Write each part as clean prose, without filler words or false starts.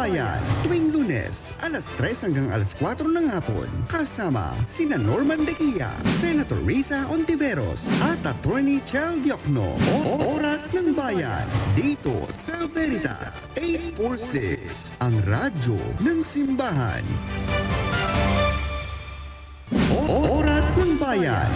Bayan, tuwing Lunes, alas 3 hanggang alas 4 ng hapon. Kasama sina Norman Dequia, Senator Risa Ontiveros, at Attorney Chel Diokno. Oras ng Bayan, dito sa Veritas 846, ang radyo ng simbahan. Oras ng Bayan.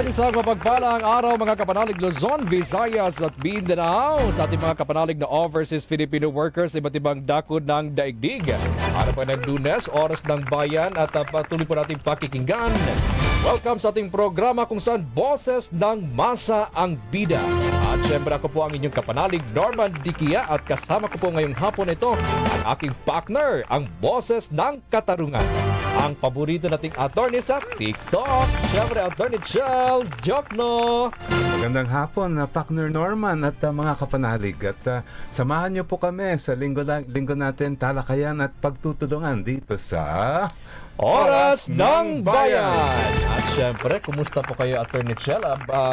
Isang mapagpalang araw mga kapanalig Luzon, Visayas at Mindanao sa ating mga kapanalig na overseas Filipino workers sa iba't ibang dako ng daigdig. Araw pa ng Lunes, oras ng bayan at patuloy po natin pakikinggan. Welcome sa ating programa kung saan boses ng masa ang bida. At syempre ako po ang inyong kapanalig Norman Dequia at kasama ko po ngayong hapon ito ang aking partner, ang boses ng katarungan. Ang paborito nating attorney sa TikTok, syempre Attorney Chel Diokno. Magandang hapon, partner Norman at mga kapanalig. At samahan niyo po kami sa linggo natin talakayan at pagtutulungan dito sa Oras ng Bayan! At syempre, kumusta po kayo, Attorney Chel?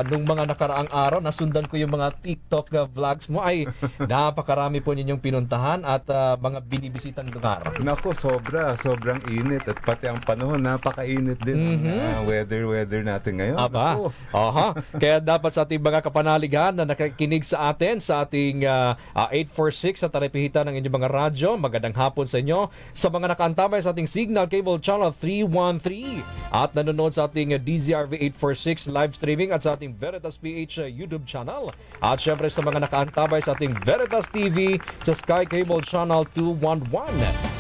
Nung mga nakaraang araw, nasundan ko yung mga TikTok vlogs mo. Ay, napakarami po ninyong pinuntahan at mga binibisitang lugar. Naku, sobrang init at pati ang panahon, napakainit din ang weather natin ngayon. Aba, kaya dapat sa ating mga kapanaligan na nakikinig sa atin sa ating 846 sa taripihitan ng inyong mga radyo. Magandang hapon sa inyo. Sa mga nakaantabay sa ating Signal Cable Channel 313 at nanonood sa ating DZRV 846 live streaming at sa ating Veritas PH YouTube channel. At syempre sa mga nakaantabay sa ating Veritas TV sa Sky Cable Channel 211.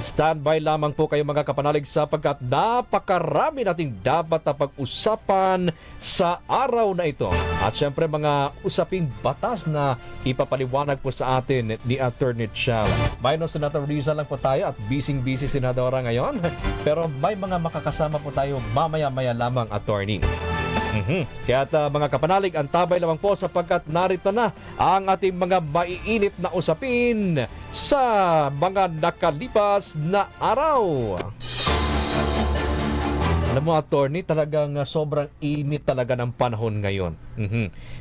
Standby lamang po kayo mga kapanalig sapagkat napakarami nating dapat na pag-usapan sa araw na ito. At syempre mga usaping batas na ipapaliwanag po sa atin ni Attorney Chel. Minus Senator Risa lang po tayo at busy senadora ngayon. Pero may mga makakasama po tayo mamaya-maya lamang, attorney. Kaya mga kapanalig, antabay lamang po sapagkat narito na ang ating mga maiinit na usapin sa mga nakalipas na araw. Alam mo, attorney, talagang sobrang init talaga ng panahon ngayon.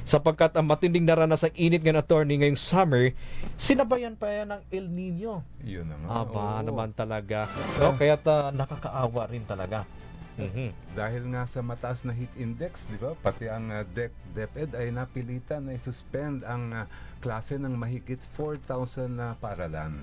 Sapagkat ang matinding naranasan init ngayon, attorney, ngayong summer, sinabayan pa yan ng El Nino. Yun na nga. Aba, naman talaga. So, kaya nakakaawa rin talaga. Dahil nga sa mataas na heat index, di ba? Pati ang DepEd ay napilitan na i-suspend ang klase ng mahigit 4,000 na paaralan.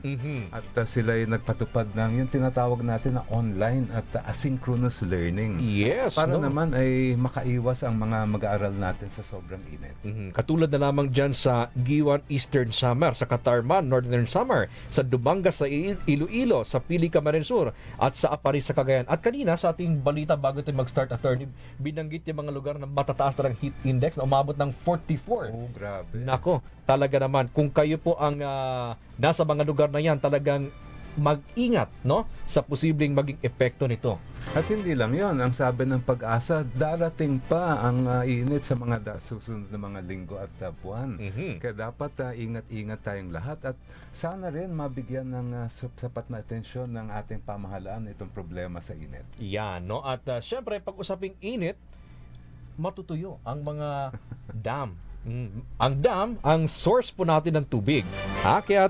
At sila ay nagpatupad ng yung tinatawag natin na online at asynchronous learning. Yes, Para no? naman ay makaiwas ang mga mag-aaral natin sa sobrang init. Katulad na lamang dyan sa Giwan Eastern Samar, sa Catarman Northern Samar, sa Dubangas sa Iloilo, sa Pili Camarines Sur, at sa Aparis sa Cagayan. At kanina sa ating balita bago tayo mag-start, attorney, binanggit yung mga lugar na matataas na ng heat index na umabot ng 44. Oh, grabe. Nako, talaga naman. Kung kayo po ang nasa mga lugar na yan, talagang mag-ingat, no, sa posibleng maging epekto nito. At hindi lang yon, ang sabi ng Pag-asa, darating pa ang init sa mga susunod na mga linggo at buwan. Kaya dapat ingat-ingat tayong lahat at sana rin mabigyan ng sapat na atensyon ng ating pamahalaan itong problema sa init. Yan, no? At syempre, pag usaping init, matutuyo ang mga dam. Ang dam, ang source po natin ng tubig. Kaya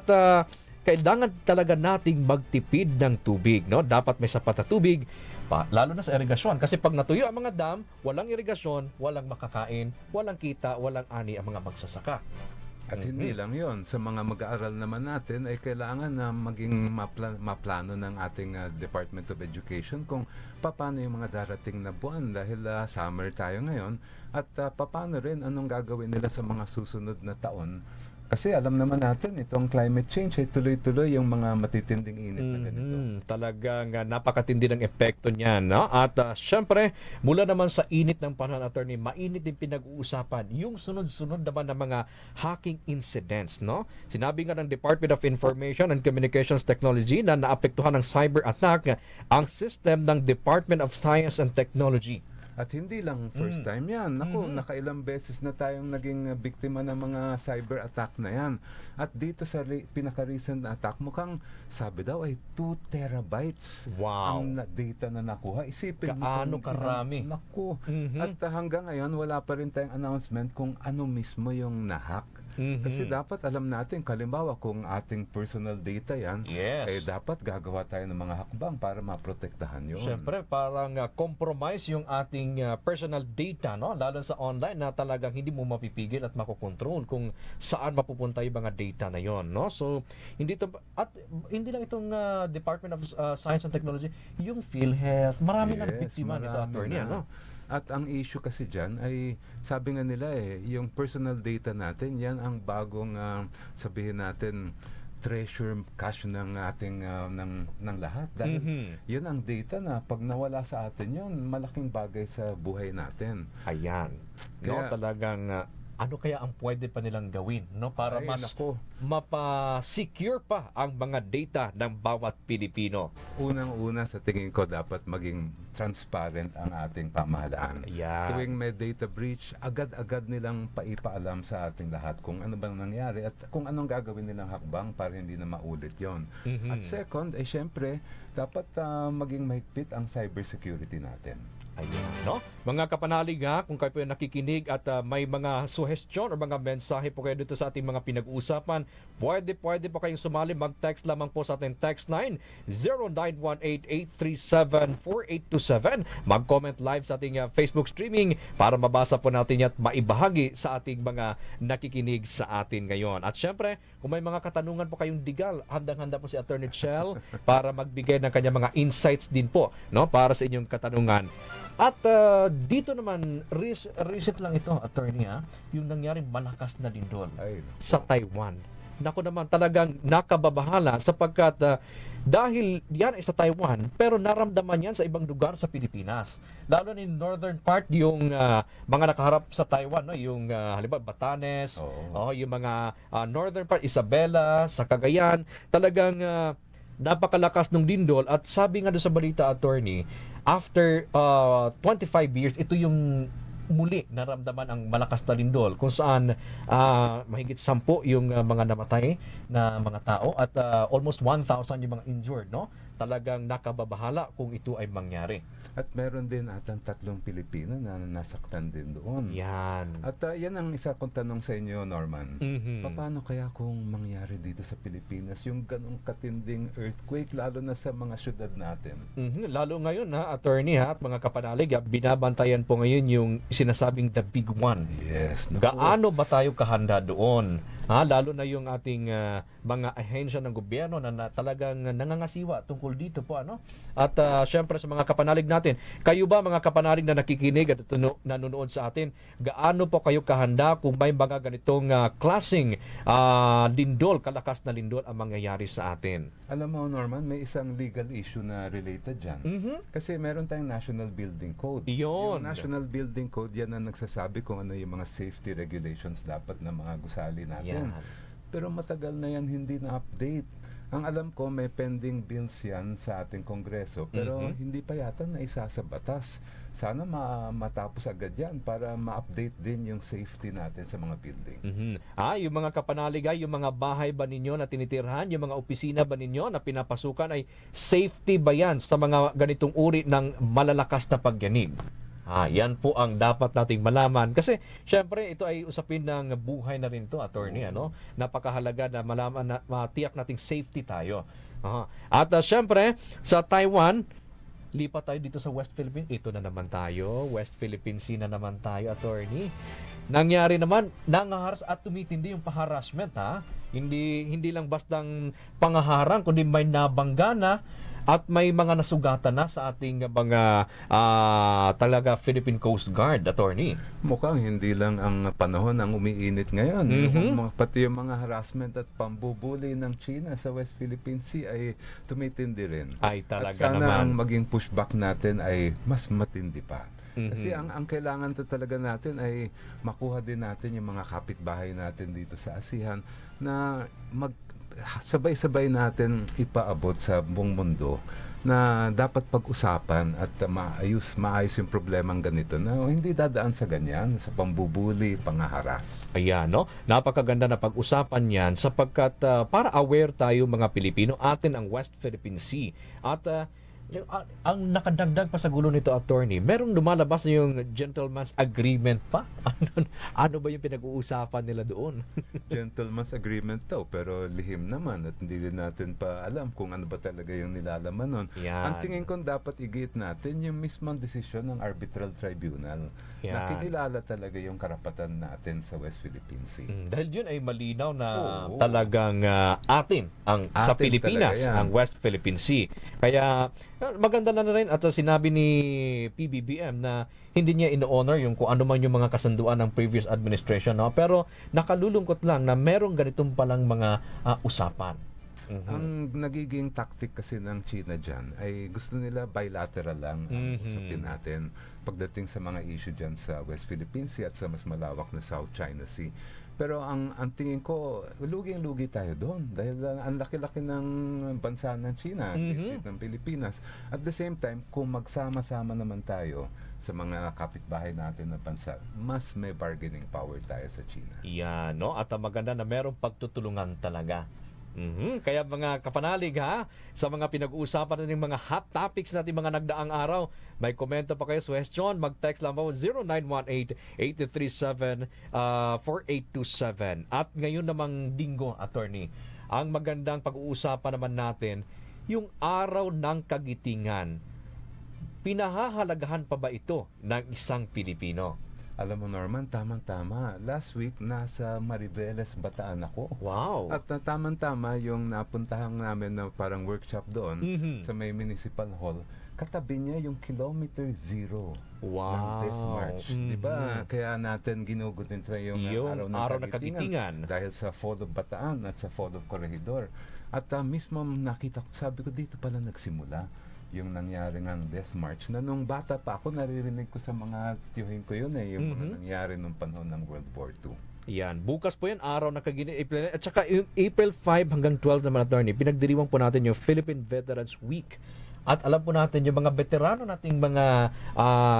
kailangan talaga nating magtipid ng tubig, no? Dapat may sapat na tubig, lalo na sa irigasyon. Kasi pag natuyo ang mga dam, walang irigasyon, walang makakain, walang kita, walang ani ang mga magsasaka. At hindi lang yon, sa mga mag-aaral naman natin ay kailangan na maging maplano ng ating Department of Education kung paano yung mga darating na buwan dahil summer tayo ngayon at paano rin anong gagawin nila sa mga susunod na taon. Kasi alam naman natin, itong climate change ay tuloy-tuloy yung mga matitinding init na ganito. Talagang napakatindi ng epekto niyan, no? At syempre, mula naman sa init ng panahon, attorney, mainit din pinag-uusapan yung sunod-sunod naman ng mga hacking incidents, no? Sinabi nga ng Department of Information and Communications Technology na naapektuhan ng cyber attack ang system ng Department of Science and Technology. At hindi lang first time yan. Naku, nakailang beses na tayong naging biktima ng mga cyber attack na yan. At dito sa pinaka-recent attack, mukhang sabi daw ay 2 terabytes Wow. ang data na nakuha. Isipin mo Kaano kung karami? Naku. At hanggang ngayon, wala pa rin tayong announcement kung ano mismo yung nahack. Mhm. Kasi dapat alam natin, kalimbawa kung ating personal data yan, Yes. dapat gagawa tayo ng mga hakbang para maprotektahan yun. Siyempre, parang compromise yung ating personal data, no? Lalo sa online na talagang hindi mo mapipigil at makokontrol kung saan mapupunta yung mga data na yon, no? So, hindi lang itong Department of Science and Technology, yung PhilHealth, marami na biktima nito, marami attorney, na. ano? At ang issue kasi dyan ay, sabi nga nila yung personal data natin, yan ang bagong sabihin natin, treasure cache ng ating ng lahat. Dahil yun ang data na pag nawala sa atin yun, malaking bagay sa buhay natin. Ayan. No, Kaya- talagang ano kaya ang pwede pa nilang gawin, no, para Ay, mas nako. mapa-secure pa ang mga data ng bawat Pilipino. Unang-una sa tingin ko dapat maging transparent ang ating pamahalaan. Ayan. Tuwing may data breach, agad-agad nilang paipaalam sa ating lahat kung ano bang nangyari at kung anong gagawin nilang hakbang para hindi na maulit yon. Mhm. At second, syempre, dapat maging mahigpit ang cybersecurity natin. Ayan, no? Mga kapanalig ha, kung kayo po yung nakikinig at may mga suggestion o mga mensahe po kayo dito sa ating mga pinag-uusapan, pwede po kayong sumali. Mag-text lamang po sa ating text line 0918-837-4827. Mag-comment live sa ating Facebook streaming para mabasa po natin at maibahagi sa ating mga nakikinig sa atin ngayon. At syempre, kung may mga katanungan po kayong digal, handang-handa po si Attorney Chel para magbigay ng kanyang mga insights din po, no, para sa inyong katanungan. At dito naman, recent lang ito, attorney, yung nangyaring malakas na lindol Ay, sa Taiwan. Naku naman, talagang nakababahala sapagkat dahil yan ay sa Taiwan, pero naramdaman yan sa ibang lugar sa Pilipinas. Lalo na in northern part, yung mga nakaharap sa Taiwan, no? Yung halimbawa Batanes, Oo. yung mga northern part, Isabela, sa Cagayan, talagang napakalakas ng lindol. At sabi nga doon sa balita, attorney, after 25 years, ito yung muli naramdaman ang malakas na lindol kung saan mahigit 10 yung mga namatay na mga tao at almost 1,000 yung mga injured, no? Talagang nakababahala kung ito ay mangyari. At meron din atang 3 Pilipino na nasaktan din doon. Yan. At yan ang isa kong tanong sa inyo, Norman. Mhm. Paano kaya kung mangyari dito sa Pilipinas yung ganong katinding earthquake, lalo na sa mga syudad natin? Lalo ngayon, attorney, at mga kapanalig, binabantayan po ngayon yung sinasabing the big one. Yes. naku. Gaano ba tayo kahanda doon? Lalo na yung ating mga ahensya ng gobyerno na talagang nangangasiwa tungkol dito po, ano? At syempre sa mga kapanalig natin, kayo ba mga kapanalig na nakikinig at nanonood sa atin, gaano po kayo kahanda kung may mga ganitong klaseng lindol, kalakas na lindol ang mangyayari sa atin? Alam mo, Norman, may isang legal issue na related dyan. Kasi meron tayong National Building Code. Iyon. Yung National Building Code, yan ang nagsasabi kung ano yung mga safety regulations dapat na mga gusali natin. Yan. Pero matagal na yan hindi na-update. Ang alam ko, may pending bills yan sa ating Kongreso, pero hindi pa yata na isa sa batas. Sana matapos agad yan para ma-update din yung safety natin sa mga buildings. Yung mga kapanalig, yung mga bahay ba ninyo na tinitirhan, yung mga opisina ba ninyo na pinapasukan, ay safety ba yan sa mga ganitong uri ng malalakas na pagyanig? Yan po ang dapat nating malaman. Kasi, syempre, ito ay usapin ng buhay na rin to, attorney. Ano? Napakahalaga na malaman na matiyak nating safety tayo. At syempre, sa Taiwan, lipat tayo dito sa West Philippines. Ito na naman tayo. West Philippine Sea na naman tayo, attorney. Nangyari naman, nangaharas at tumitindi yung pa-harassment, Hindi lang bastang pangaharang, kundi may nabangga na at may mga nasugatan na sa ating mga talaga Philippine Coast Guard, attorney. Mukhang hindi lang ang panahon ang umiinit ngayon. Pati yung mga harassment at pambubuli ng China sa West Philippine Sea ay tumitindi rin. Ay, talaga At sana ang naman. maging pushback natin ay mas matindi pa. Kasi ang kailangan talaga natin ay makuha din natin yung mga kapitbahay natin dito sa ASEAN na sabay-sabay natin ipaabot sa buong mundo na dapat pag-usapan at maayos yung problemang ganito na hindi dadaan sa ganyan, sa pambubuli, pangaharas. Ayan, no? Napakaganda na pag-usapan yan sapagkat para aware tayo mga Pilipino, atin ang West Philippine Sea. At Ang nakadagdag pa sa gulo nito, attorney, merong lumalabas na yung gentleman's agreement pa? Ano ba yung pinag-uusapan nila doon? Gentleman's agreement daw, pero lihim naman at hindi rin natin pa alam kung ano ba talaga yung nilalaman nun. Yan. Ang tingin ko dapat igiit natin yung mismong desisyon ng arbitral tribunal na Yan. kinilala talaga yung karapatan natin sa West Philippine Sea. Dahil yun ay malinaw na Oo. talagang atin sa Atin Pilipinas, talaga yan. ang West Philippine Sea. Kaya maganda na rin at sinabi ni PBBM na hindi niya in-honor yung kung ano man yung mga kasunduan ng previous administration. No? Pero nakalulungkot lang na merong ganitong palang mga usapan. Mhm. Ang nagiging tactic kasi ng China dyan ay gusto nila bilateral lang ang Mhm. usapin natin pagdating sa mga issue dyan sa West Philippine Sea at sa mas malawak na South China Sea. Pero ang tingin ko, luging-lugi tayo doon dahil ang laki-laki ng bansa ng China, Mhm. ng Pilipinas. At the same time, kung magsama-sama naman tayo sa mga kapitbahay natin na bansa, mas may bargaining power tayo sa China. Yan, no? At ang maganda na merong pagtutulungan talaga. Kaya mga kapanalig sa mga pinag-uusapan natin mga hot topics natin mga nagdaang araw, may komento pa kayo, question, mag-text lang po 0918-837-4827. At ngayon namang linggo, attorney, ang magandang pag-uusapan naman natin, yung araw ng kagitingan. Pinahahalagahan pa ba ito ng isang Pilipino? Alam mo Norman, tamang-tama. Last week, nasa Mariveles, Bataan ako. Wow! At tamang-tama yung napuntahan namin na parang workshop doon Mhm. sa may municipal hall. Katabi niya yung kilometer zero ng Wow! Death March. Di ba? Kaya natin ginugutin tayo yung araw ng kagitingan. dahil sa Fall of Bataan at sa Fall of Corregidor. At mismo nakita ko, sabi ko dito pala nagsimula yung nangyari ng Death March na nung bata pa ako naririnig ko sa mga tiyuhin ko yun yung mga nangyari nung panahon ng World War II. Yan. Bukas po yan, araw ng kagitingan. At saka yung April 5 hanggang 12 naman, attorney, pinagdiriwang po natin yung Philippine Veterans Week. At alam po natin yung mga veterano nating mga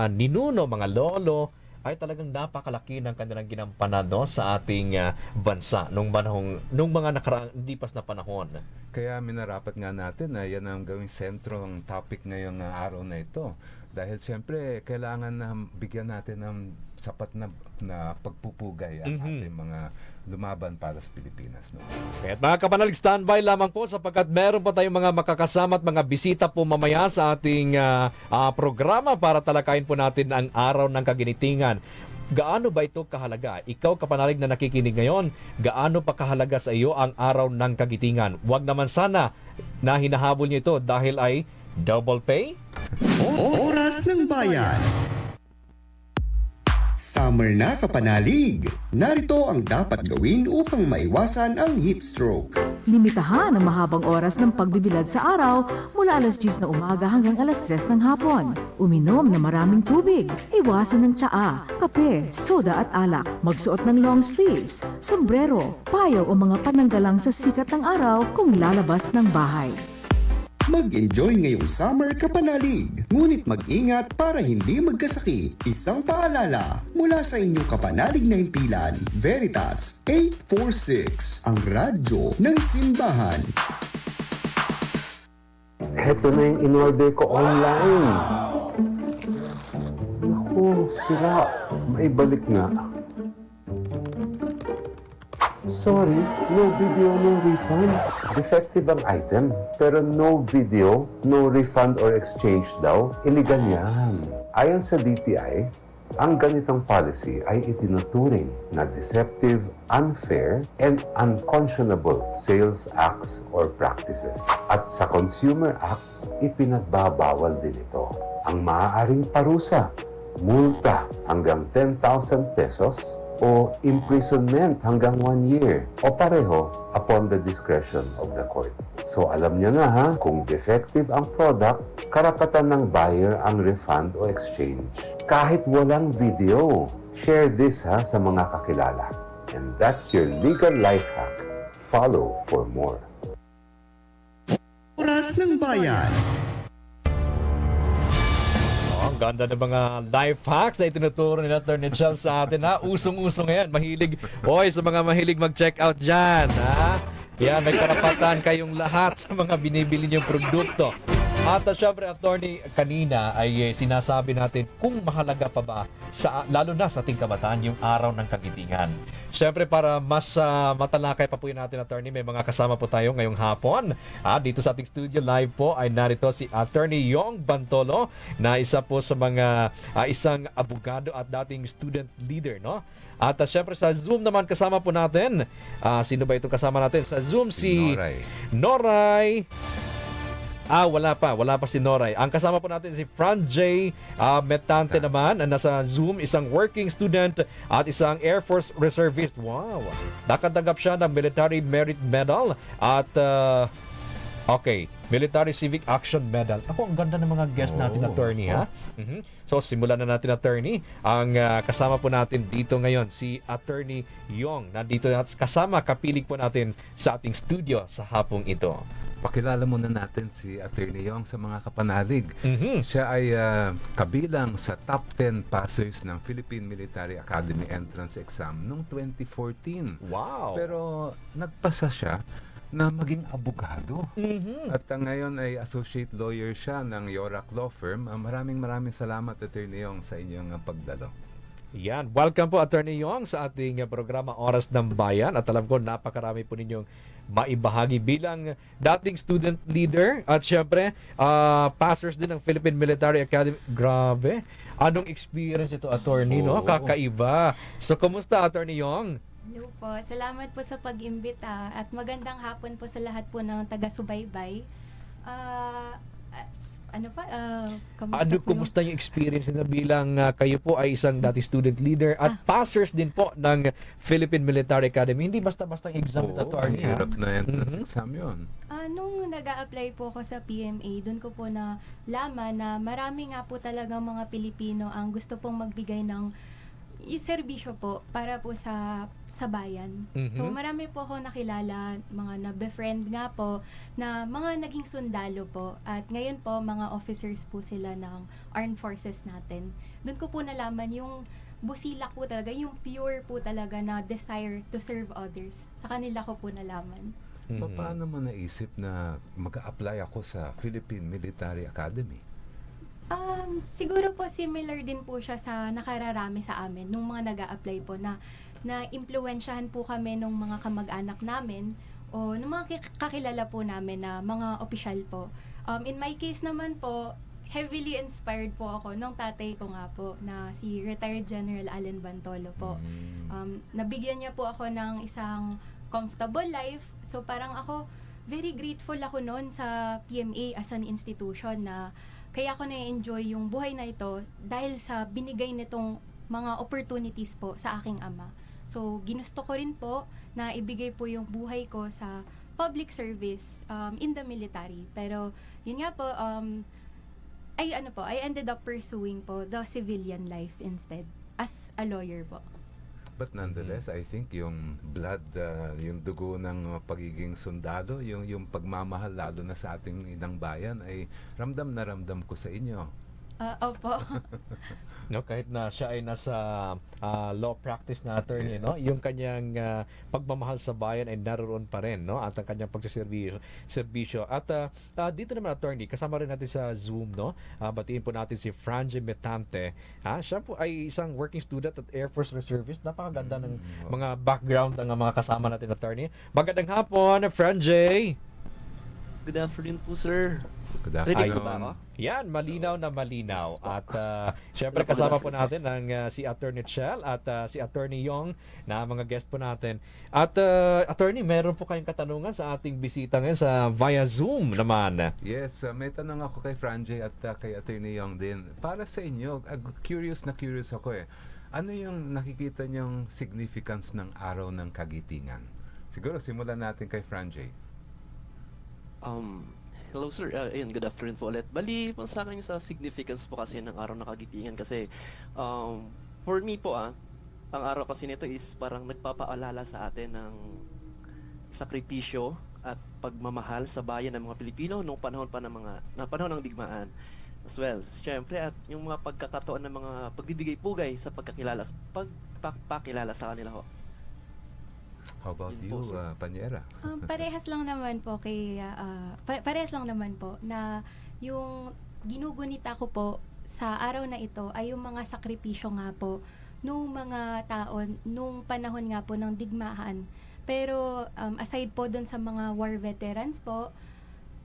ninuno, mga lolo, ay talagang napakalaki ng kanilang ginampanan sa ating bansa nung mga nakaraang lipas na panahon. Kaya minarapat nga natin na yan ang gawing sentro ng topic ngayong araw na ito. Dahil siyempre, kailangan na bigyan natin ng sapat na pagpupugay ang ating mga lumaban para sa Pilipinas. No? Kaya mga kapanalig, standby lamang po sapagkat meron pa tayong mga makakasama at mga bisita po mamaya sa ating programa para talakayin po natin ang araw ng kaginitingan. Gaano ba ito kahalaga? Ikaw kapanalig na nakikinig ngayon, gaano pa kahalaga sa iyo ang araw ng kagitingan? Huwag naman sana na hinahabol niyo ito dahil ay double pay? Oras ng Bayan. Summer na kapanalig. Narito ang dapat gawin upang maiwasan ang heat stroke. Limitahan ang mahabang oras ng pagbibilad sa araw mula alas 10 na umaga hanggang alas 3 ng hapon. Uminom na maraming tubig. Iwasan ng tsaa, kape, soda at alak. Magsuot ng long sleeves, sombrero, payo o mga pananggalang sa sikat ng araw kung lalabas ng bahay. Mag-enjoy ngayong summer kapanalig. Ngunit mag-ingat para hindi magkasakit. Isang paalala mula sa inyong kapanalig na himpilan, Veritas 846, ang radyo ng simbahan. Heto na yung in-order ko online. Naku, sira. Maibalik nga. Sorry, no video, no refund. Defective ang item, pero no video, no refund or exchange daw. Iligan yan. Ayon sa DTI, ang ganitong policy ay itinuturing na deceptive, unfair, and unconscionable sales acts or practices. At sa Consumer Act, ipinagbabawal din ito. Ang maaaring parusa, multa hanggang 10,000 pesos o imprisonment hanggang 1 year o pareho upon the discretion of the court. So alam nyo na kung defective ang product, karapatan ng buyer ang refund o exchange. Kahit walang video, share this sa mga kakilala. And that's your legal life hack. Follow for more. Oras ng Bayan. Ang ganda ng mga life hacks na itinuturo ni Attorney Chel sa atin Usong-usong yan. Mahilig. Sa mga mahilig mag-check out dyan Yan, may karapatan kayong lahat sa mga binibili niyong produkto. At syempre, attorney, kanina ay sinasabi natin kung mahalaga pa ba, lalo na sa ating kabataan, yung araw ng kagitingan. Syempre, para mas matalakay pa po yun natin, attorney, may mga kasama po tayo ngayong hapon. Dito sa ating studio live po ay narito si Attorney Yong Bantolo, na isa po sa mga isang abogado at dating student leader, no? At syempre sa Zoom naman kasama po natin, sino ba itong kasama natin? Sa Zoom si Noray. Wala pa si Noray. Ang kasama po natin si Fran J. Metante naman, nasa Zoom, isang working student at isang Air Force reservist. Wow! Nakatanggap siya ng Military Merit Medal at Military Civic Action Medal. Ang ganda ng mga guest natin, attorney, ha? So, simulan na natin, attorney. Ang kasama po natin dito ngayon, si Attorney Yong. Nandito kasama, kapiling po natin sa ating studio sa hapong ito. Pakilala muna natin si Attorney Yong sa mga kapanalig. Siya ay kabilang sa top 10 passers ng Philippine Military Academy Entrance Exam noong 2014. Wow! Pero nagpasa siya na maging abogado. At ngayon ay associate lawyer siya ng Yorak Law Firm. Maraming salamat, Attorney Yong, sa inyong pagdalo. Yan. Welcome po, Attorney Yong, sa ating programa Oras ng Bayan. At alam ko, napakarami po ninyong maibahagi bilang dating student leader at syempre, passers din ng Philippine Military Academy. Grabe. Anong experience ito, attorney, no? Kakaiba. So, kumusta, Attorney Yong? Hello po. Salamat po sa pag-imbita at magandang hapon po sa lahat po ng taga-subaybay. Kumusta yung experience na bilang kayo po ay isang dating student leader at passers din po ng Philippine Military Academy? Hindi basta-basta exam ito, attorney. Hirap na entrance exam yun. Nung nag-a-apply po ako sa PMA, doon ko po na laman na marami nga po talagang mga Pilipino ang gusto pong magbigay ng yung serbisyo po para po sa bayan. So marami po ako nakilala, mga na-befriend nga po na mga naging sundalo po at ngayon po mga officers po sila ng armed forces natin. Doon ko po nalaman yung busilak po talaga, yung pure po talaga na desire to serve others. Sa kanila ko po nalaman. Paano mo naisip na mag-a-apply ako sa Philippine Military Academy? Siguro po similar din po siya sa nakararami sa amin nung mga nag-a-apply po na impluwensyahan po kami nung mga kamag-anak namin o nung mga kakilala po namin na mga opisyal po. In my case naman po, heavily inspired po ako nung tatay ko nga po na si retired General Allen Bantolo po. Nabigyan niya po ako ng isang comfortable life. So parang ako, very grateful ako noon sa PMA as an institution na kaya ako na-enjoy yung buhay na ito dahil sa binigay nitong mga opportunities po sa aking ama. So, ginusto ko rin po na ibigay po yung buhay ko sa public service in the military. Pero, yun nga po, I ended up pursuing po the civilian life instead as a lawyer po. But nonetheless, I think yung blood, yung dugo ng pagiging sundalo, yung pagmamahal lalo na sa ating inang bayan ay ramdam na ramdam ko sa inyo. Opo. No, kahit na siya ay nasa law practice na attorney, no, yung kanyang pagmamahal sa bayan ay naroon pa rin, no, at ang kanyang pagserbisyo. At dito naman, attorney, kasama rin natin sa Zoom, no, batiin po natin si Fran J. Metante. Siya po ay isang working student at Air Force Reservist. Napakaganda ng mga background ng mga kasama natin, attorney. Magandang hapon, Fran J. Good afternoon po, sir. Good Rinig ko afternoon. ba ako? Yan, malinaw na malinaw. Yes, po. At syempre kasama po natin ang si Attorney Chel at si Attorney Yong na mga guest po natin. At Attorney, meron po kayong katanungan sa ating bisita ngayon sa via Zoom naman. Yes, may tanong ako kay Franjay at kay Attorney Yong din. Para sa inyo, curious ako eh. Ano yung nakikita niyong significance ng araw ng kagitingan? Siguro simulan natin kay Franjay. Hello sir, ayun, good afternoon po ulit. Bali, sa akin sa significance po kasi ng araw ng kagitingan kasi for me po ang araw kasi nito is parang nagpapaalala sa atin ng sakripisyo at pagmamahal sa bayan ng mga Pilipino nung panahon pa ng panahon ng digmaan. As well, syempre at yung mga pagkakataon ng mga pagbibigay pugay sa pagpapakilala sa kanila ho. How about Yun you, po, sir. Panyera? Parehas lang naman po parehas lang naman po na yung ginugunita ko po sa araw na ito ay yung mga sakripisyo nga po nung mga tao nung panahon nga po ng digmaan. Pero aside po doon sa mga war veterans po,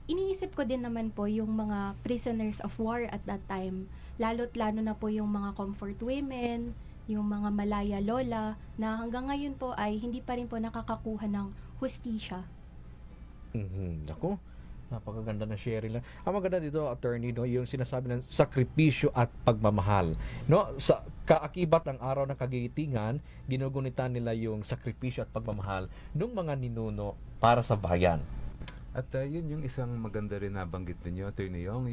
iniisip ko din naman po yung mga prisoners of war at that time. Lalo't lalo na po yung mga comfort women, yung mga malaya lola, na hanggang ngayon po ay hindi pa rin po nakakakuha ng hustisya. Ako, napakaganda na sharing lang. Ang maganda dito, attorney, no, yung sinasabi ng sakripisyo at pagmamahal. No, sa kaakibat ng araw ng kagitingan, ginugunitan nila yung sakripisyo at pagmamahal ng mga ninuno para sa bayan. At yun yung isang maganda rin nabanggit ninyo, Attorney Yong,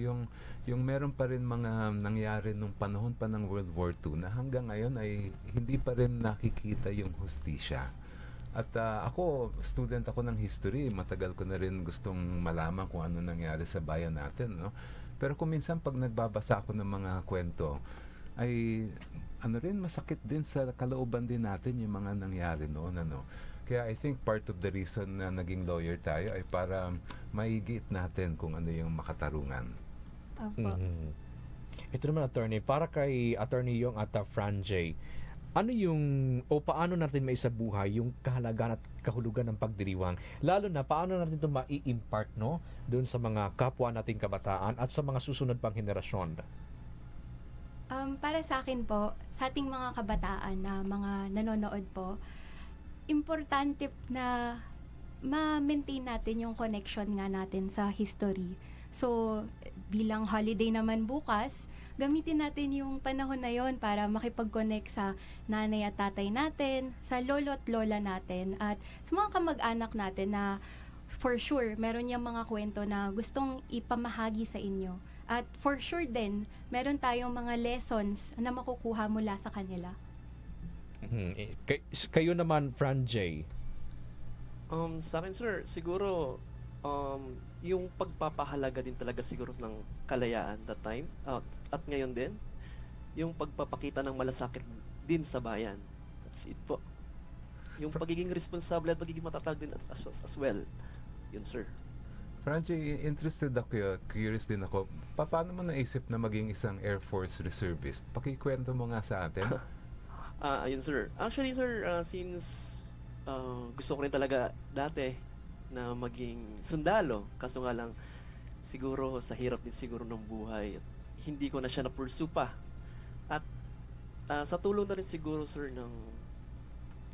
yung meron pa rin mga nangyari nung panahon pa ng World War II na hanggang ngayon ay hindi pa rin nakikita yung hustisya. At ako, student ako ng history, matagal ko na rin gustong malaman kung ano nangyari sa bayan natin, no? Pero kung minsan pag nagbabasa ako ng mga kwento, ay ano rin, masakit din sa kalooban din natin yung mga nangyari noon, ano? Kaya I think part of the reason na naging lawyer tayo ay para maigit natin kung ano yung makatarungan. Opo. Ito naman, attorney, para kay Attorney Yong at Fran J, ano yung, o paano natin maisabuhay yung kahalagaan at kahulugan ng pagdiriwang? Lalo na, paano natin ito mai-impart, no, doon sa mga kapwa nating kabataan at sa mga susunod pang henerasyon? Para sa akin po, sa ating mga kabataan na mga nanonood po, importante na ma-maintain natin yung connection nga natin sa history. So, bilang holiday naman bukas, gamitin natin yung panahon na yon para makipag-connect sa nanay at tatay natin, sa lolo at lola natin, at sa mga kamag-anak natin na for sure, meron yung mga kwento na gustong ipamahagi sa inyo. At for sure din, meron tayong mga lessons na makukuha mula sa kanila. Kayo naman, Fran J. Sa akin, sir, siguro, yung pagpapahalaga din talaga siguro ng kalayaan that time, at ngayon din, yung pagpapakita ng malasakit din sa bayan. That's it po. Yung pagiging responsable at pagiging matatag din as well. Yun, sir. Franji, interested ako, curious din ako. Paano mo naisip na maging isang Air Force reservist? Pakikwento mo nga sa atin. Ayun, sir. Actually, sir, since gusto ko rin talaga dati na maging sundalo, kaso nga lang, siguro sa hirap din siguro ng buhay, hindi ko na siya na-pursue pa. At sa tulong na rin siguro, sir, ng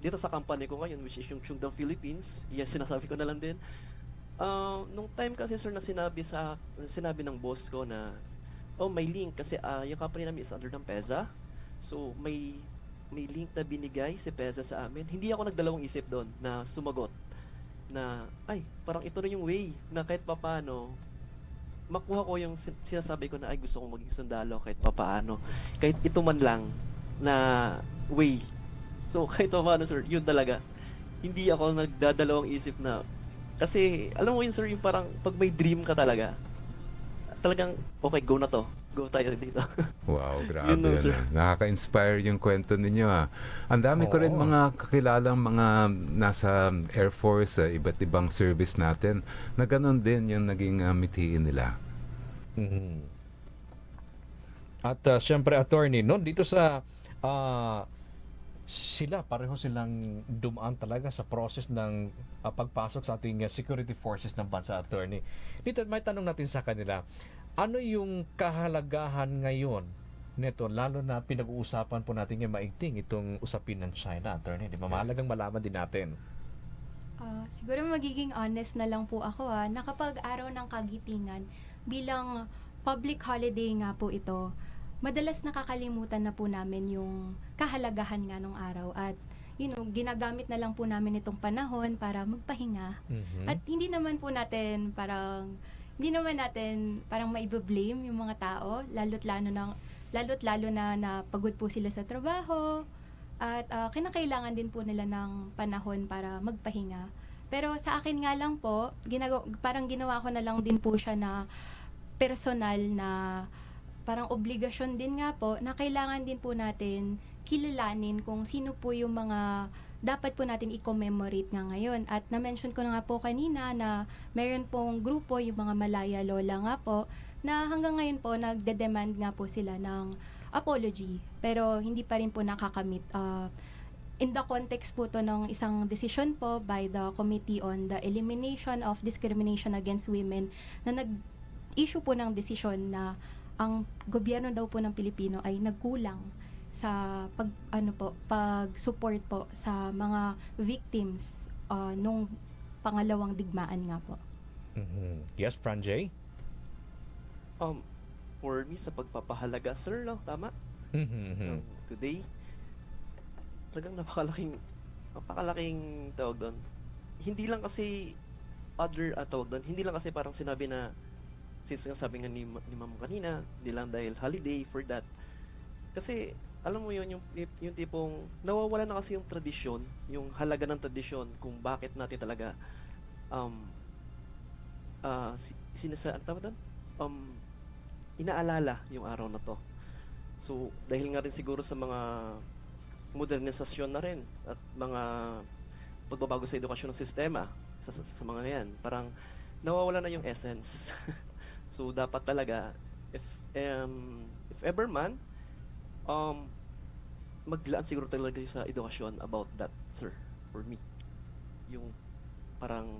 dito sa company ko ngayon, which is yung Chungdang Philippines, yes, sinasabi ko na lang din, nung time kasi, sir, na sinabi ng boss ko na, may link kasi yung company namin is under ng PEZA, so may link na binigay si PEZA sa amin. Hindi ako nagdalawang isip doon na sumagot na, parang ito na yung way na kahit papaano makuha ko yung sinasabi ko na gusto kong maging sundalo kahit papaano. Kahit ito man lang na way. So kahit papaano, sir, yun talaga. Hindi ako nagdadalawang isip na, kasi alam mo yun, sir, yung parang pag may dream ka talagang, okay, go na to. Go tayo dito. Wow, grabe. Yun lang, sir. Nakaka-inspire yung kwento ninyo. Ang dami ko rin Oo. mga kakilalang mga nasa Air Force, iba't ibang service natin, na ganun din yung naging mithiin nila. At syempre, attorney, no, dito sa sila, pareho silang dumaan talaga sa process ng pagpasok sa ating security forces ng bansa, attorney. Dito, may tanong natin sa kanila, ano yung kahalagahan ngayon nito, lalo na pinag-uusapan po natin yung maigting itong usapin ng China, attorney? Di ba? Mahalagang malaman din natin. Siguro magiging honest na lang po ako na kapag araw ng kagitingan, bilang public holiday nga po ito, madalas nakakalimutan na po namin yung kahalagahan nga ng araw at ginagamit na lang po namin itong panahon para magpahinga. At hindi naman natin parang maiba-blame yung mga tao, lalo't lalo na napagod po sila sa trabaho at kinakailangan din po nila ng panahon para magpahinga. Pero sa akin nga lang po, parang ginawa ko na lang din po siya na personal na parang obligasyon din nga po na kailangan din po natin kilalanin kung sino po yung mga dapat po natin i-commemorate nga ngayon. At na-mention ko na nga po kanina na meron pong grupo, yung mga Malaya Lola nga po, na hanggang ngayon po nagde-demand nga po sila ng apology. Pero hindi pa rin po nakakamit. In the context po to ng isang decision po by the Committee on the Elimination of Discrimination Against Women na nag-issue po ng desisyon na ang gobyerno daw po ng Pilipino ay nagkulang sa pag-support po sa mga victims nung pangalawang digmaan nga po. Yes, Franjay? For me, sa pagpapahalaga, sir, no? Tama? Ng today, talagang napakalaking tawag doon. Hindi lang kasi hindi lang kasi parang sinabi na, since nga sabi nga ni Ma'am kanina, hindi lang dahil holiday for that. Kasi, alam mo yun, yung tipong, nawawala na kasi yung tradisyon, yung halaga ng tradisyon, kung bakit natin talaga, inaalala yung araw na to. So, dahil nga rin siguro sa mga modernisasyon na rin at mga pagbabago sa edukasyon ng sistema sa mga yan, parang nawawala na yung essence. So, dapat talaga, if ever man, maglaan siguro talaga sa edukasyon about that, sir, for me. Yung parang